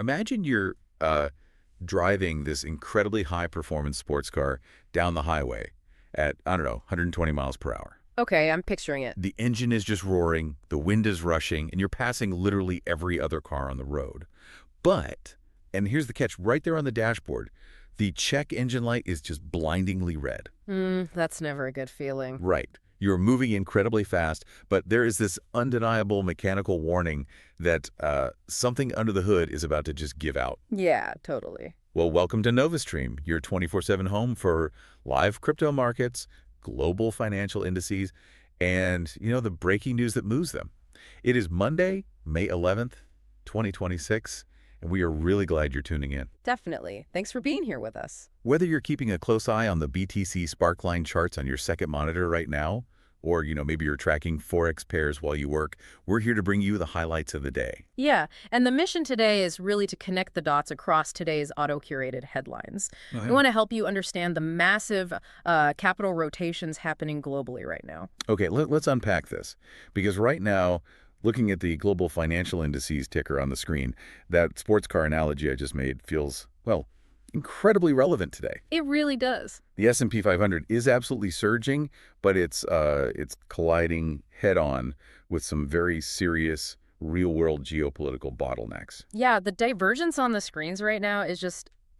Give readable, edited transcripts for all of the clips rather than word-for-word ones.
Imagine you're driving this incredibly high-performance sports car down the highway at, I don't know, 120 miles per hour. Okay, I'm picturing it. The engine is just roaring, the wind is rushing, and you're passing literally every other car on the road. But, and here's the catch, right there on the dashboard, the check engine light is just blindingly red. That's never a good feeling. Right. You're moving incredibly fast, but there is this undeniable mechanical warning that something under the hood is about to just give out. Yeah, totally. Well, welcome to NovaStream, your 24/7 home for live crypto markets, global financial indices, and, the breaking news that moves them. It is Monday, May 11th, 2026, and we are really glad you're tuning in. Definitely. Thanks for being here with us. Whether you're keeping a close eye on the BTC Sparkline charts on your second monitor right now, or, maybe you're tracking Forex pairs while you work, we're here to bring you the highlights of the day. Yeah, and the mission today is really to connect the dots across today's auto-curated headlines. We want to help you understand the massive capital rotations happening globally right now. Okay, let's unpack this, because right now, looking at the global financial indices ticker on the screen, that sports car analogy I just made feels, well, incredibly relevant today. It really does. The S&P 500 is absolutely surging, but it's colliding head-on with some very serious real-world geopolitical bottlenecks. Yeah, the divergence on the screens right now is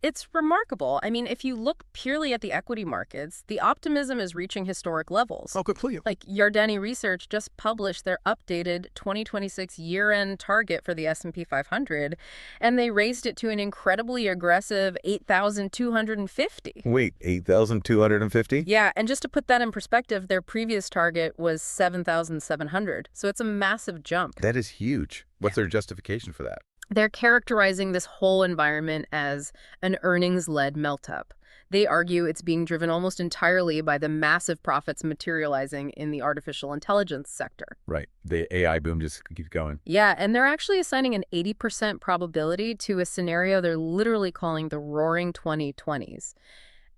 it's remarkable. I mean, if you look purely at the equity markets, the optimism is reaching historic levels. Oh, completely. Like Yardeni Research just published their updated 2026 year-end target for the S&P 500, and they raised it to an incredibly aggressive 8,250. Wait, 8,250? Yeah, and just to put that in perspective, their previous target was 7,700. So it's a massive jump. That is huge. What's their justification for that? They're characterizing this whole environment as an earnings-led melt-up. They argue it's being driven almost entirely by the massive profits materializing in the artificial intelligence sector. Right. The AI boom just keeps going. Yeah, and they're actually assigning an 80% probability to a scenario they're literally calling the Roaring 2020s.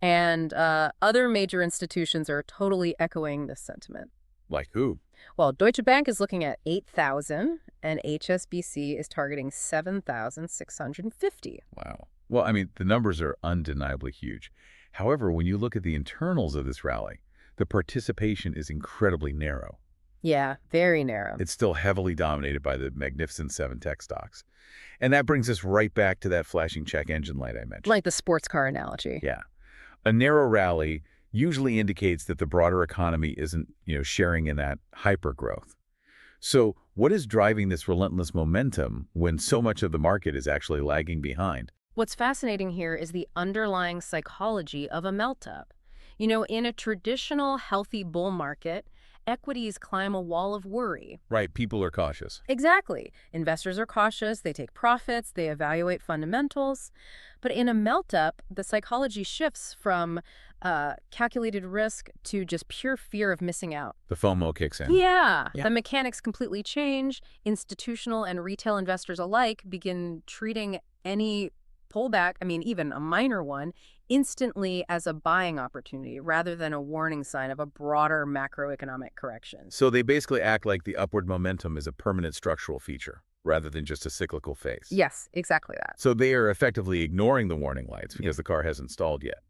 And other major institutions are totally echoing this sentiment. Like who? Well, Deutsche Bank is looking at 8,000, and HSBC is targeting 7,650. Wow. Well, I mean, the numbers are undeniably huge. However, when you look at the internals of this rally, the participation is incredibly narrow. Yeah, very narrow. It's still heavily dominated by the Magnificent Seven tech stocks. And that brings us right back to that flashing check engine light I mentioned. Like the sports car analogy. Yeah. A narrow rally usually indicates that the broader economy isn't, sharing in that hyper-growth. So what is driving this relentless momentum when so much of the market is actually lagging behind? What's fascinating here is the underlying psychology of a melt-up. In a traditional healthy bull market, equities climb a wall of worry. Right, people are cautious. Exactly. Investors are cautious, they take profits, they evaluate fundamentals. But in a melt-up, the psychology shifts from calculated risk to just pure fear of missing out. The FOMO kicks in. Yeah. The mechanics completely change. Institutional and retail investors alike begin treating any pullback, even a minor one, instantly as a buying opportunity rather than a warning sign of a broader macroeconomic correction. So they basically act like the upward momentum is a permanent structural feature rather than just a cyclical phase. Yes, exactly that. So they are effectively ignoring the warning lights because the car hasn't stalled yet.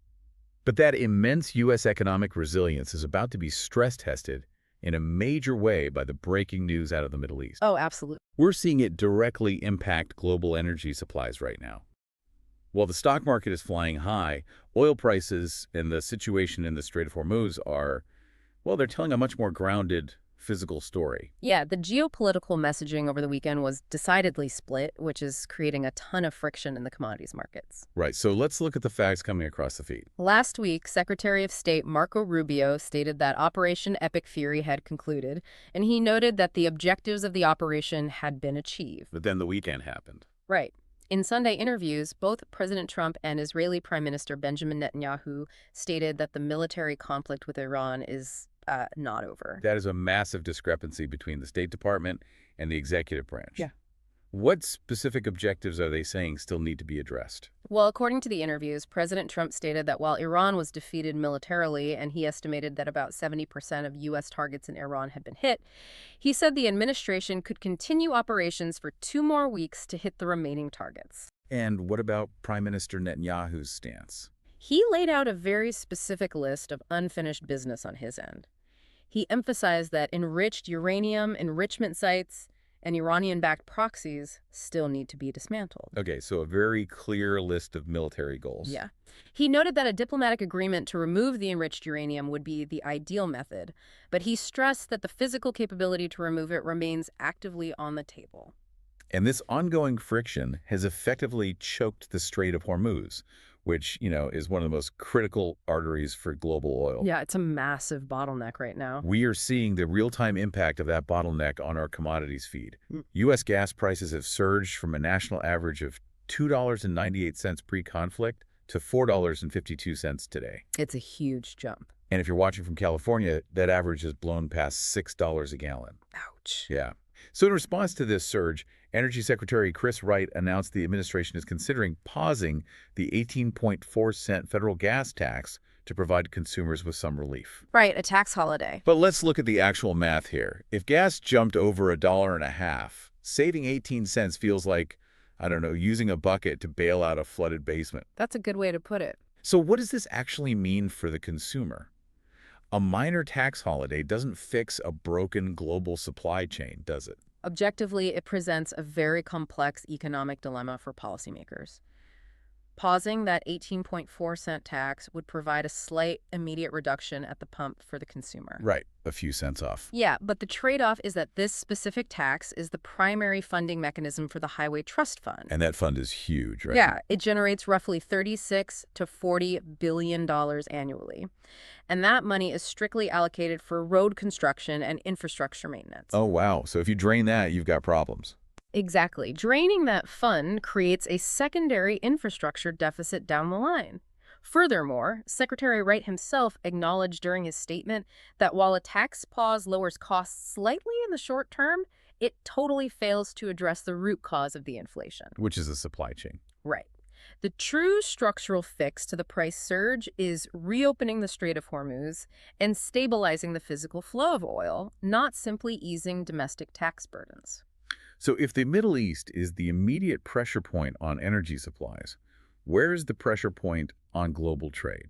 But that immense U.S. economic resilience is about to be stress-tested in a major way by the breaking news out of the Middle East. Oh, absolutely. We're seeing it directly impact global energy supplies right now. While the stock market is flying high, oil prices and the situation in the Strait of Hormuz are, well, they're telling a much more grounded, physical story. Yeah, the geopolitical messaging over the weekend was decidedly split, which is creating a ton of friction in the commodities markets. Right, so let's look at the facts coming across the feed. Last week, Secretary of State Marco Rubio stated that Operation Epic Fury had concluded, and he noted that the objectives of the operation had been achieved. But then the weekend happened. Right. In Sunday interviews, both President Trump and Israeli Prime Minister Benjamin Netanyahu stated that the military conflict with Iran is not over. That is a massive discrepancy between the State Department and the executive branch. Yeah. What specific objectives are they saying still need to be addressed? Well, according to the interviews, President Trump stated that while Iran was defeated militarily and he estimated that about 70% of U.S. targets in Iran had been hit, he said the administration could continue operations for 2 more weeks to hit the remaining targets. And what about Prime Minister Netanyahu's stance? He laid out a very specific list of unfinished business on his end. He emphasized that enriched uranium enrichment sites and Iranian-backed proxies still need to be dismantled. Okay, so a very clear list of military goals. Yeah. He noted that a diplomatic agreement to remove the enriched uranium would be the ideal method, but he stressed that the physical capability to remove it remains actively on the table. And this ongoing friction has effectively choked the Strait of Hormuz, which, is one of the most critical arteries for global oil. Yeah, it's a massive bottleneck right now. We are seeing the real-time impact of that bottleneck on our commodities feed. Mm. U.S. gas prices have surged from a national average of $2.98 pre-conflict to $4.52 today. It's a huge jump. And if you're watching from California, that average has blown past $6 a gallon. Ouch. Yeah. So in response to this surge, Energy Secretary Chris Wright announced the administration is considering pausing the 18.4-cent federal gas tax to provide consumers with some relief. Right, a tax holiday. But let's look at the actual math here. If gas jumped over $1.50, saving 18 cents feels like, I don't know, using a bucket to bail out a flooded basement. That's a good way to put it. So what does this actually mean for the consumer? A minor tax holiday doesn't fix a broken global supply chain, does it? Objectively, it presents a very complex economic dilemma for policymakers. Pausing that 18.4-cent tax would provide a slight immediate reduction at the pump for the consumer. Right, a few cents off. Yeah, but the trade-off is that this specific tax is the primary funding mechanism for the Highway Trust Fund. And that fund is huge, right? Yeah, it generates roughly $36 to $40 billion annually. And that money is strictly allocated for road construction and infrastructure maintenance. Oh, wow. So if you drain that, you've got problems. Exactly. Draining that fund creates a secondary infrastructure deficit down the line. Furthermore, Secretary Wright himself acknowledged during his statement that while a tax pause lowers costs slightly in the short term, it totally fails to address the root cause of the inflation. Which is the supply chain. Right. The true structural fix to the price surge is reopening the Strait of Hormuz and stabilizing the physical flow of oil, not simply easing domestic tax burdens. So if the Middle East is the immediate pressure point on energy supplies, where is the pressure point on global trade?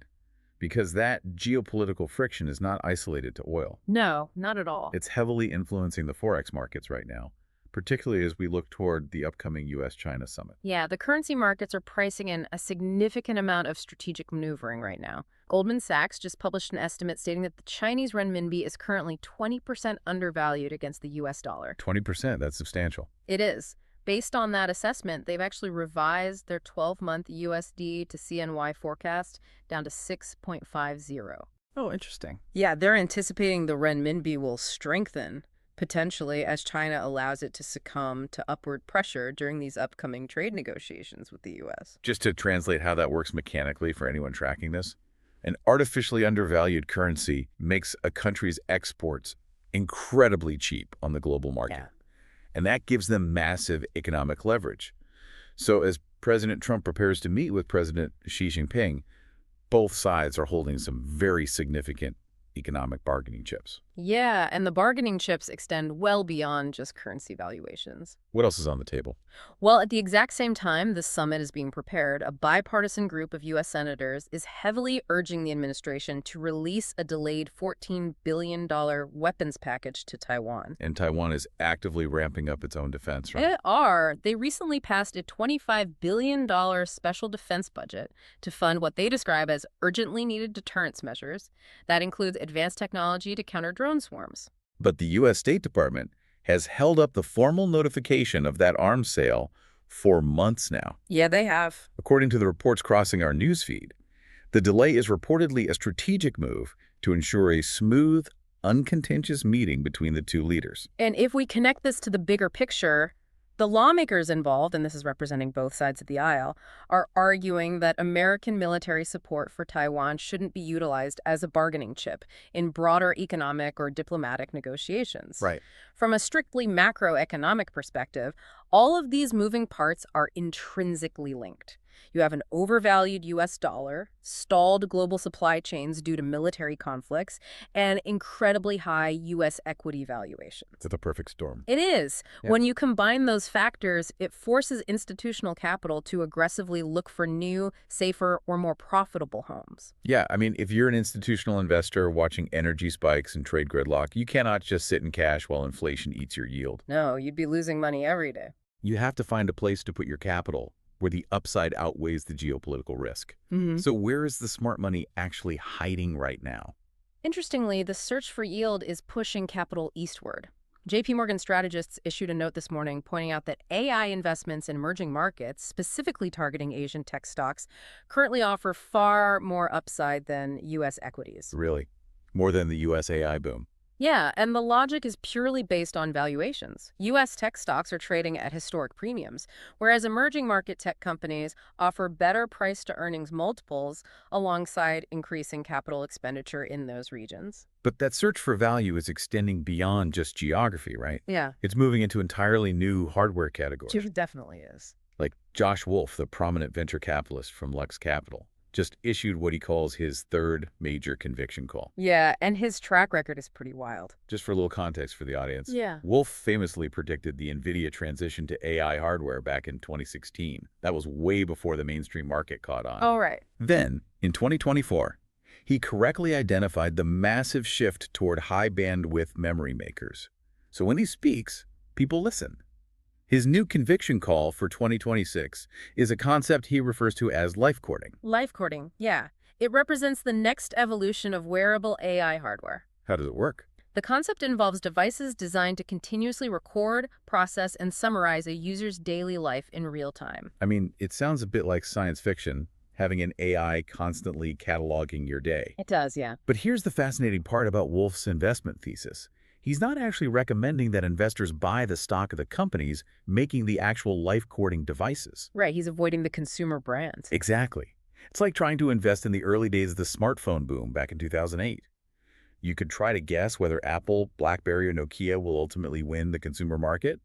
Because that geopolitical friction is not isolated to oil. No, not at all. It's heavily influencing the Forex markets right now, particularly as we look toward the upcoming U.S.-China summit. Yeah, the currency markets are pricing in a significant amount of strategic maneuvering right now. Goldman Sachs just published an estimate stating that the Chinese renminbi is currently 20% undervalued against the U.S. dollar. 20%, that's substantial. It is. Based on that assessment, they've actually revised their 12-month USD to CNY forecast down to 6.50. Oh, interesting. Yeah, they're anticipating the renminbi will strengthen, potentially as China allows it to succumb to upward pressure during these upcoming trade negotiations with the U.S. Just to translate how that works mechanically for anyone tracking this, an artificially undervalued currency makes a country's exports incredibly cheap on the global market. Yeah. And that gives them massive economic leverage. So as President Trump prepares to meet with President Xi Jinping, both sides are holding some very significant economic bargaining chips. Yeah, and the bargaining chips extend well beyond just currency valuations. What else is on the table? Well, at the exact same time this summit is being prepared, a bipartisan group of U.S. senators is heavily urging the administration to release a delayed $14 billion weapons package to Taiwan. And Taiwan is actively ramping up its own defense, right? They recently passed a $25 billion special defense budget to fund what they describe as urgently needed deterrence measures. That includes advanced technology to counter drone swarms. But the U.S. State Department has held up the formal notification of that arms sale for months now. Yeah, they have. According to the reports crossing our newsfeed, the delay is reportedly a strategic move to ensure a smooth, uncontentious meeting between the two leaders. And if we connect this to the bigger picture, the lawmakers involved, and this is representing both sides of the aisle, are arguing that American military support for Taiwan shouldn't be utilized as a bargaining chip in broader economic or diplomatic negotiations. Right. From a strictly macroeconomic perspective, all of these moving parts are intrinsically linked. You have an overvalued U.S. dollar, stalled global supply chains due to military conflicts, and incredibly high U.S. equity valuations. It's the perfect storm. It is. Yeah. When you combine those factors, it forces institutional capital to aggressively look for new, safer, or more profitable homes. Yeah, I mean, if you're an institutional investor watching energy spikes and trade gridlock, you cannot just sit in cash while inflation eats your yield. No, you'd be losing money every day. You have to find a place to put your capital where the upside outweighs the geopolitical risk. So where is the smart money actually hiding right now? Interestingly, the search for yield is pushing capital eastward. JP Morgan strategists issued a note this morning pointing out that AI investments in emerging markets, specifically targeting Asian tech stocks, currently offer far more upside than U.S. equities. Really? More than the US AI boom. Yeah, and the logic is purely based on valuations. U.S. tech stocks are trading at historic premiums, whereas emerging market tech companies offer better price-to-earnings multiples alongside increasing capital expenditure in those regions. But that search for value is extending beyond just geography, right? Yeah, It's moving into entirely new hardware categories. it definitely is. Like Josh Wolf, the prominent venture capitalist from Lux Capital, just issued what he calls his third major conviction call. Yeah, and his track record is pretty wild. Just for a little context for the audience, Yeah. Wolf famously predicted the NVIDIA transition to AI hardware back in 2016. That was way before the mainstream market caught on. All right. Then, in 2024, he correctly identified the massive shift toward high-bandwidth memory makers. So when he speaks, people listen. His new conviction call for 2026 is a concept he refers to as life courting. Life courting, yeah. It represents the next evolution of wearable AI hardware. How does it work? The concept involves devices designed to continuously record, process, and summarize a user's daily life in real time. I mean, it sounds a bit like science fiction, having an AI constantly cataloging your day. It does, yeah. But here's the fascinating part about Wolf's investment thesis. He's not actually recommending that investors buy the stock of the companies making the actual life-courting devices. Right, he's avoiding the consumer brands. Exactly. It's like trying to invest in the early days of the smartphone boom back in 2008. You could try to guess whether Apple, BlackBerry, or Nokia will ultimately win the consumer market,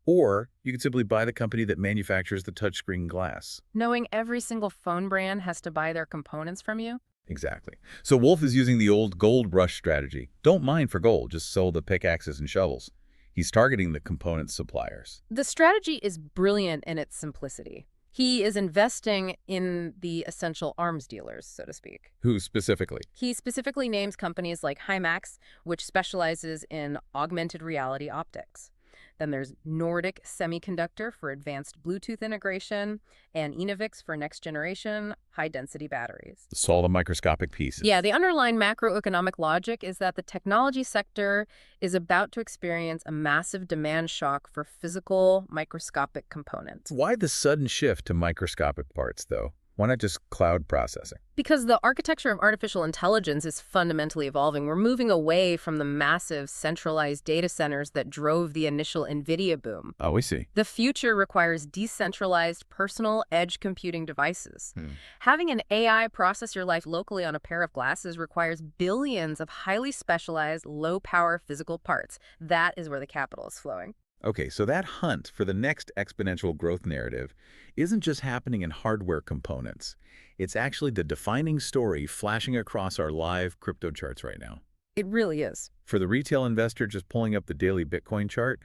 or you could simply buy the company that manufactures the touchscreen glass. Knowing every single phone brand has to buy their components from you? Exactly. So Wolf is using the old gold rush strategy. Don't mine for gold, just sell the pickaxes and shovels. He's targeting the component suppliers. The strategy is brilliant in its simplicity. He is investing in the essential arms dealers, so to speak. Who specifically? He specifically names companies like Himax, which specializes in augmented reality optics. Then there's Nordic Semiconductor for advanced Bluetooth integration, and Enovix for next-generation high-density batteries. It's all the microscopic pieces. Yeah, the underlying macroeconomic logic is that the technology sector is about to experience a massive demand shock for physical microscopic components. Why the sudden shift to microscopic parts, though? Why not just cloud processing? Because the architecture of artificial intelligence is fundamentally evolving. We're moving away from the massive centralized data centers that drove the initial NVIDIA boom. Oh, we see. The future requires decentralized personal edge computing devices. Having an AI process your life locally on a pair of glasses requires billions of highly specialized, low-power physical parts. That is where the capital is flowing. Okay, so that hunt for the next exponential growth narrative isn't just happening in hardware components. It's actually the defining story flashing across our live crypto charts right now. It really is. For the retail investor just pulling up the daily Bitcoin chart,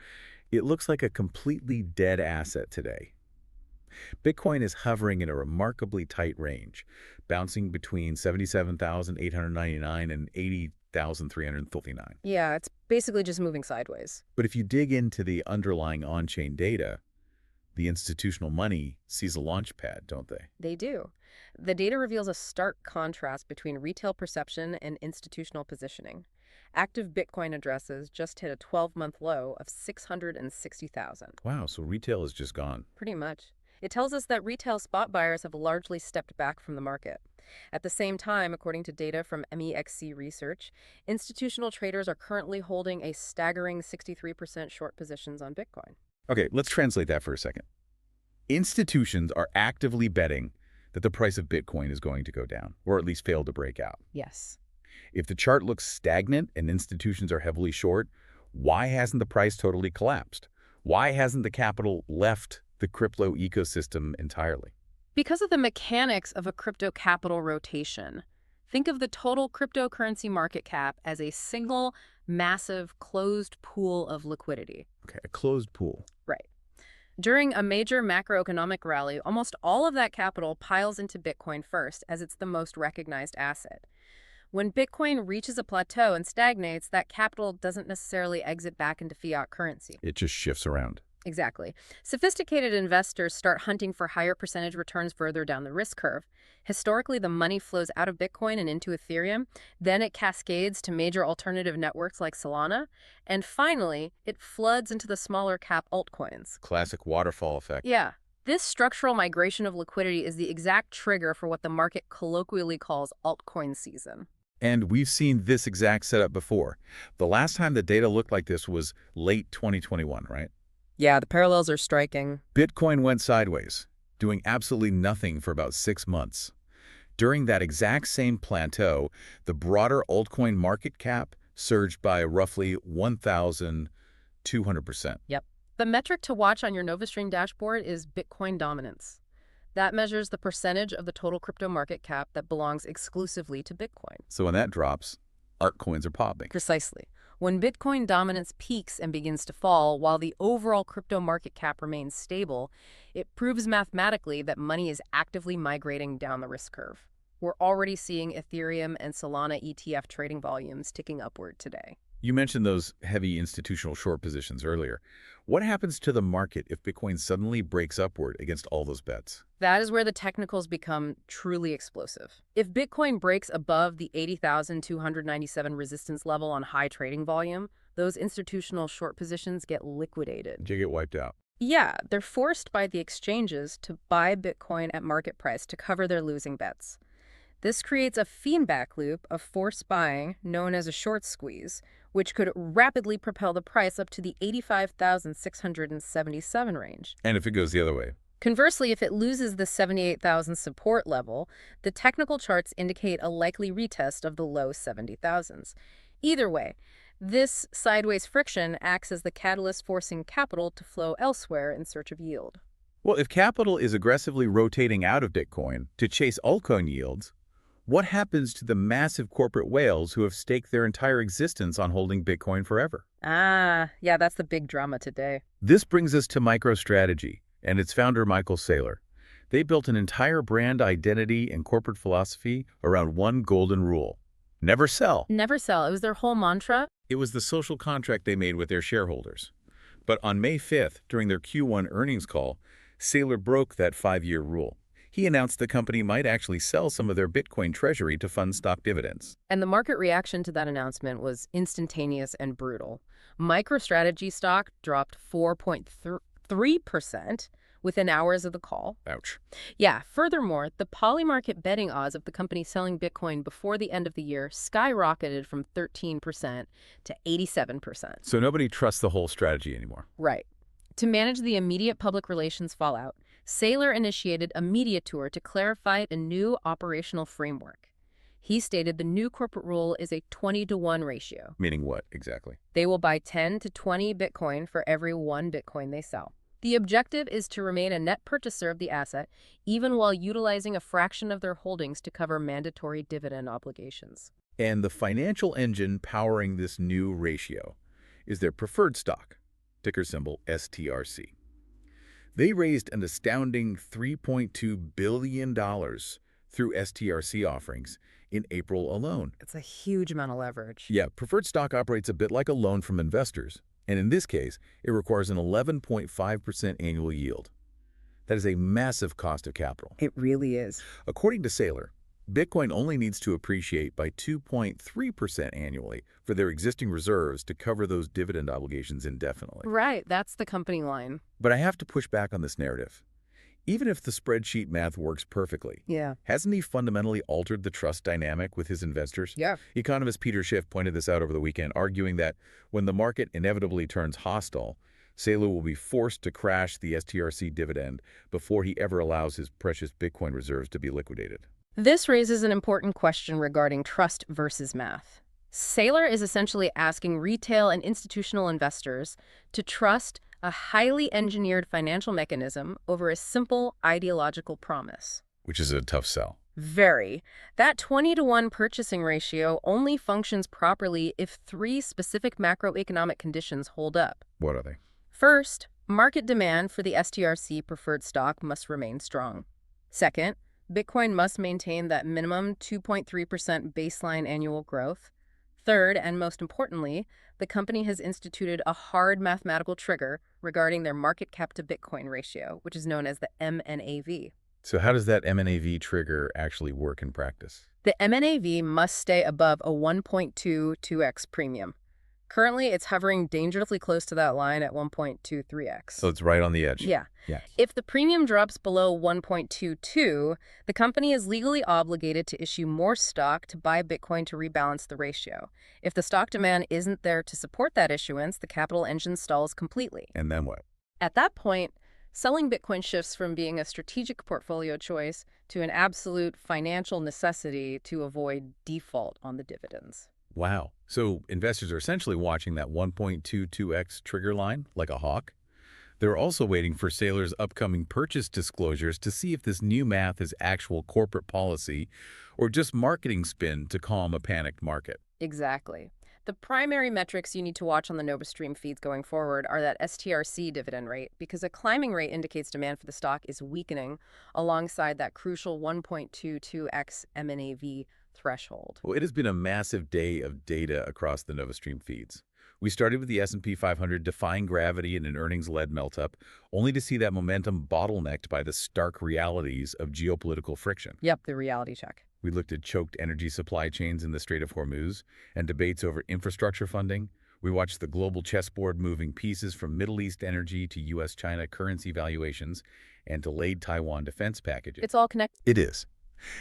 it looks like a completely dead asset today. Bitcoin is hovering in a remarkably tight range, bouncing between 77,899 and 80,339. Yeah, it's basically just moving sideways. But if you dig into the underlying on-chain data, the institutional money sees a launch pad, don't they? They do. The data reveals a stark contrast between retail perception and institutional positioning. Active Bitcoin addresses just hit a 12-month low of 660,000. Wow, so retail is just gone. Pretty much. It tells us that retail spot buyers have largely stepped back from the market. At the same time, according to data from MEXC Research, institutional traders are currently holding a staggering 63% short positions on Bitcoin. Okay, let's translate that for a second. Institutions are actively betting that the price of Bitcoin is going to go down, or at least fail to break out. Yes. If the chart looks stagnant and institutions are heavily short, why hasn't the price totally collapsed? Why hasn't the capital left the crypto ecosystem entirely? Because of the mechanics of a crypto capital rotation. Think of the total cryptocurrency market cap as a single, massive, closed pool of liquidity. Okay, a closed pool. Right. During a major macroeconomic rally, almost all of that capital piles into Bitcoin first, as it's the most recognized asset. When Bitcoin reaches a plateau and stagnates, that capital doesn't necessarily exit back into fiat currency. It just shifts around. Exactly. Sophisticated investors start hunting for higher percentage returns further down the risk curve. Historically, the money flows out of Bitcoin and into Ethereum. Then it cascades to major alternative networks like Solana. And finally, it floods into the smaller cap altcoins. Classic waterfall effect. Yeah. This structural migration of liquidity is the exact trigger for what the market colloquially calls altcoin season. And we've seen this exact setup before. The last time the data looked like this was late 2021, right? Yeah, the parallels are striking. Bitcoin went sideways, doing absolutely nothing for about 6 months. During that exact same plateau, the broader altcoin market cap surged by roughly 1,200%. Yep. The metric to watch on your NovaStream dashboard is Bitcoin dominance. That measures the percentage of the total crypto market cap that belongs exclusively to Bitcoin. So when that drops, altcoins are popping. Precisely. When Bitcoin dominance peaks and begins to fall, while the overall crypto market cap remains stable, it proves mathematically that money is actively migrating down the risk curve. We're already seeing Ethereum and Solana ETF trading volumes ticking upward today. You mentioned those heavy institutional short positions earlier. What happens to the market if Bitcoin suddenly breaks upward against all those bets? That is where the technicals become truly explosive. If Bitcoin breaks above the 80,297 resistance level on high trading volume, those institutional short positions get liquidated. You get wiped out. Yeah, they're forced by the exchanges to buy Bitcoin at market price to cover their losing bets. This creates a feedback loop of forced buying known as a short squeeze, which could rapidly propel the price up to the 85,677 range. And if it goes the other way? Conversely, if it loses the 78,000 support level, the technical charts indicate a likely retest of the low 70,000s. Either way, this sideways friction acts as the catalyst forcing capital to flow elsewhere in search of yield. Well, if capital is aggressively rotating out of Bitcoin to chase altcoin yields, what happens to the massive corporate whales who have staked their entire existence on holding Bitcoin forever? Yeah, that's the big drama today. This brings us to MicroStrategy and its founder, Michael Saylor. They built an entire brand identity and corporate philosophy around one golden rule: never sell. Never sell. It was their whole mantra. It was the social contract they made with their shareholders. But on May 5th, during their Q1 earnings call, Saylor broke that 5-year rule. He announced the company might actually sell some of their Bitcoin treasury to fund stock dividends. And the market reaction to that announcement was instantaneous and brutal. MicroStrategy stock dropped 4.3% within hours of the call. Ouch. Yeah, furthermore, the polymarket betting odds of the company selling Bitcoin before the end of the year skyrocketed from 13% to 87%. So nobody trusts the whole strategy anymore. Right. To manage the immediate public relations fallout, Saylor initiated a media tour to clarify a new operational framework. He stated the new corporate rule is a 20-to-1 ratio. Meaning what, exactly? They will buy 10 to 20 Bitcoin for every 1 Bitcoin they sell. The objective is to remain a net purchaser of the asset, even while utilizing a fraction of their holdings to cover mandatory dividend obligations. And the financial engine powering this new ratio is their preferred stock, ticker symbol STRC. They raised an astounding $3.2 billion through STRC offerings in April alone. It's a huge amount of leverage. Yeah, preferred stock operates a bit like a loan from investors, and in this case, it requires an 11.5% annual yield. That is a massive cost of capital. It really is. According to Saylor, Bitcoin only needs to appreciate by 2.3% annually for their existing reserves to cover those dividend obligations indefinitely. Right, that's the company line. But I have to push back on this narrative. Even if the spreadsheet math works perfectly, hasn't he fundamentally altered the trust dynamic with his investors? Yeah. Economist Peter Schiff pointed this out over the weekend, arguing that when the market inevitably turns hostile, Saylor will be forced to crash the STRC dividend before he ever allows his precious Bitcoin reserves to be liquidated. This raises an important question regarding trust versus math. Saylor is essentially asking retail and institutional investors to trust a highly engineered financial mechanism over a simple ideological promise. Which is a tough sell. Very. That 20-to-1 purchasing ratio only functions properly if three specific macroeconomic conditions hold up. What are they? First, market demand for the STRC preferred stock must remain strong. Second, Bitcoin must maintain that minimum 2.3% baseline annual growth. Third, and most importantly, the company has instituted a hard mathematical trigger regarding their market cap to Bitcoin ratio, which is known as the MNAV. So how does that MNAV trigger actually work in practice? The MNAV must stay above a 1.22x premium. Currently, it's hovering dangerously close to that line at 1.23x. So it's right on the edge. Yeah. Yeah. If the premium drops below 1.22, the company is legally obligated to issue more stock to buy Bitcoin to rebalance the ratio. If the stock demand isn't there to support that issuance, the capital engine stalls completely. And then what? At that point, selling Bitcoin shifts from being a strategic portfolio choice to an absolute financial necessity to avoid default on the dividends. Wow. So investors are essentially watching that 1.22x trigger line like a hawk. They're also waiting for Saylor's upcoming purchase disclosures to see if this new math is actual corporate policy or just marketing spin to calm a panicked market. Exactly. The primary metrics you need to watch on the NovaStream feeds going forward are that STRC dividend rate, because a climbing rate indicates demand for the stock is weakening alongside that crucial 1.22x MNAV threshold. Well, it has been a massive day of data across the NovaStream feeds. We started with the S&P 500 defying gravity in an earnings-led melt-up, only to see that momentum bottlenecked by the stark realities of geopolitical friction. Yep, the reality check. We looked at choked energy supply chains in the Strait of Hormuz and debates over infrastructure funding. We watched the global chessboard moving pieces from Middle East energy to U.S.-China currency valuations and delayed Taiwan defense packages. It's all connected. It is.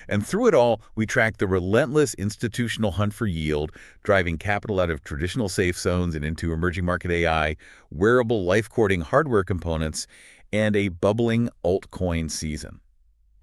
And through it all, we tracked the relentless institutional hunt for yield, driving capital out of traditional safe zones and into emerging market AI, wearable life-courting hardware components, and a bubbling altcoin season.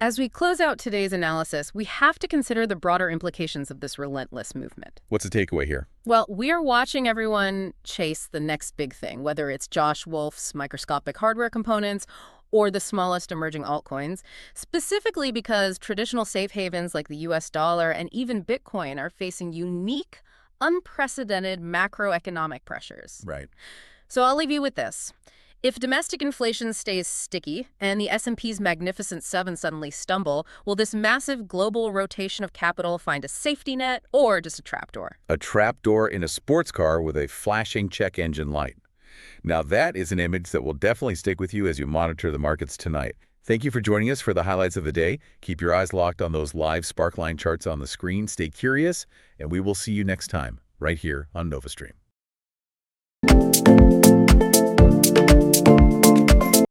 As we close out today's analysis, we have to consider the broader implications of this relentless movement. What's the takeaway here? Well, we are watching everyone chase the next big thing, whether it's Josh Wolf's microscopic hardware components or the smallest emerging altcoins, specifically because traditional safe havens like the US dollar and even Bitcoin are facing unique, unprecedented macroeconomic pressures. Right. So I'll leave you with this. If domestic inflation stays sticky and the S&P's Magnificent Seven suddenly stumble, will this massive global rotation of capital find a safety net or just a trapdoor? A trapdoor in a sports car with a flashing check engine light. Now that is an image that will definitely stick with you as you monitor the markets tonight. Thank you for joining us for the highlights of the day. Keep your eyes locked on those live sparkline charts on the screen. Stay curious, and we will see you next time, right here on NovaStream.